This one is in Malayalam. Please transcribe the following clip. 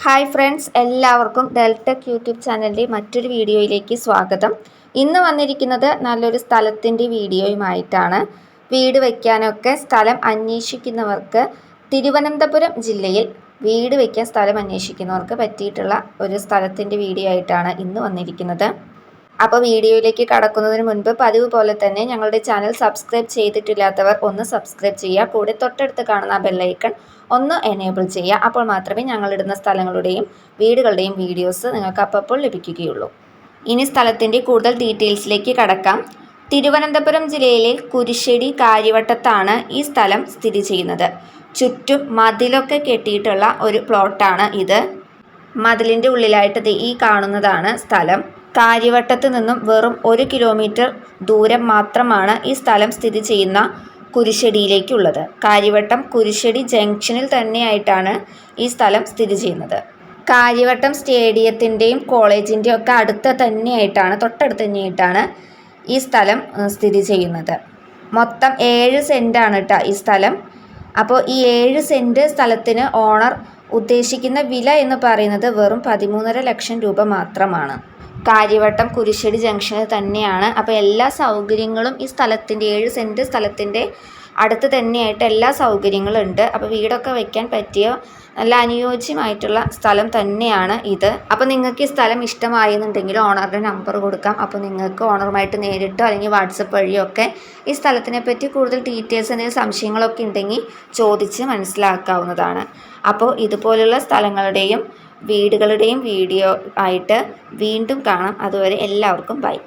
ഹായ് ഫ്രണ്ട്സ്, എല്ലാവർക്കും ഡെൽടെക് യൂട്യൂബ് ചാനലിൻ്റെ മറ്റൊരു വീഡിയോയിലേക്ക് സ്വാഗതം. ഇന്ന് വന്നിരിക്കുന്നത് നല്ലൊരു സ്ഥലത്തിൻ്റെ വീഡിയോയുമായിട്ടാണ്. വീട് വയ്ക്കാനൊക്കെ സ്ഥലം അന്വേഷിക്കുന്നവർക്ക് തിരുവനന്തപുരം ജില്ലയിൽ വീട് വയ്ക്കാൻ സ്ഥലം അന്വേഷിക്കുന്നവർക്ക് പറ്റിയിട്ടുള്ള ഒരു സ്ഥലത്തിൻ്റെ വീഡിയോ ആയിട്ടാണ് ഇന്ന് വന്നിരിക്കുന്നത്. അപ്പോൾ വീഡിയോയിലേക്ക് കടക്കുന്നതിന് മുൻപ് പതിവ് പോലെ തന്നെ ഞങ്ങളുടെ ചാനൽ സബ്സ്ക്രൈബ് ചെയ്തിട്ടില്ലാത്തവർ ഒന്ന് സബ്സ്ക്രൈബ് ചെയ്യുക. കൂടെ തൊട്ടടുത്ത് കാണുന്ന ബെല്ലൈക്കൺ ഒന്ന് എനേബിൾ ചെയ്യുക. അപ്പോൾ മാത്രമേ ഞങ്ങളിടുന്ന സ്ഥലങ്ങളുടെയും വീടുകളുടെയും വീഡിയോസ് നിങ്ങൾക്ക് അപ്പോൾ ലഭിക്കുകയുള്ളൂ. ഇനി സ്ഥലത്തിൻ്റെ കൂടുതൽ ഡീറ്റെയിൽസിലേക്ക് കടക്കാം. തിരുവനന്തപുരം ജില്ലയിലെ കുരിശ്ശടി കാര്യവട്ടത്താണ് ഈ സ്ഥലം സ്ഥിതി ചെയ്യുന്നത്. ചുറ്റും മതിലൊക്കെ കെട്ടിയിട്ടുള്ള ഒരു പ്ലോട്ടാണ് ഇത്. മതിലിൻ്റെ ഉള്ളിലായിട്ട് ഈ കാണുന്നതാണ് സ്ഥലം. കാര്യവട്ടത്ത് നിന്നും വെറും 1 കിലോമീറ്റർ ദൂരം മാത്രമാണ് ഈ സ്ഥലം സ്ഥിതി ചെയ്യുന്ന കുരിശ്ശടിയിലേക്കുള്ളത്. കാര്യവട്ടം കുരിശ്ശടി ജംഗ്ഷനിൽ തന്നെയായിട്ടാണ് ഈ സ്ഥലം സ്ഥിതി ചെയ്യുന്നത്. കാര്യവട്ടം സ്റ്റേഡിയത്തിൻ്റെയും കോളേജിൻ്റെയും ഒക്കെ തൊട്ടടുത്ത് തന്നെയായിട്ടാണ് ഈ സ്ഥലം സ്ഥിതി ചെയ്യുന്നത്. മൊത്തം 7 സെൻറ്റാണ് കേട്ടോ ഈ സ്ഥലം. അപ്പോൾ ഈ 7 സെൻറ്റ് സ്ഥലത്തിന് ഓണർ ഉദ്ദേശിക്കുന്ന വില എന്ന് പറയുന്നത് വെറും 13.5 ലക്ഷം രൂപ മാത്രമാണ്. കാര്യവട്ടം കുരിശ്ശടി ജംഗ്ഷനിൽ തന്നെയാണ്. അപ്പോൾ എല്ലാ സൗകര്യങ്ങളും ഈ സ്ഥലത്തിൻ്റെ 7 സെൻറ്റ് സ്ഥലത്തിൻ്റെ അടുത്ത് തന്നെയായിട്ട് എല്ലാ സൗകര്യങ്ങളും ഉണ്ട്. അപ്പോൾ വീടൊക്കെ വയ്ക്കാൻ പറ്റിയ നല്ല അനുയോജ്യമായിട്ടുള്ള സ്ഥലം തന്നെയാണ് ഇത്. അപ്പോൾ നിങ്ങൾക്ക് ഈ സ്ഥലം ഇഷ്ടമായെന്നുണ്ടെങ്കിൽ ഓണറുടെ നമ്പർ കൊടുക്കാം. അപ്പോൾ നിങ്ങൾക്ക് ഓണറുമായിട്ട് നേരിട്ടോ അല്ലെങ്കിൽ വാട്സപ്പ് വഴിയോ ഒക്കെ ഈ സ്ഥലത്തിനെ പറ്റി കൂടുതൽ ഡീറ്റെയിൽസ് എന്തെങ്കിലും സംശയങ്ങളൊക്കെ ഉണ്ടെങ്കിൽ ചോദിച്ച് മനസ്സിലാക്കാവുന്നതാണ്. അപ്പോൾ ഇതുപോലുള്ള സ്ഥലങ്ങളുടെയും വീടുകളുടെയും വീഡിയോ ആയിട്ട് വീണ്ടും കാണാം. അതുവരെ എല്ലാവർക്കും ബൈ.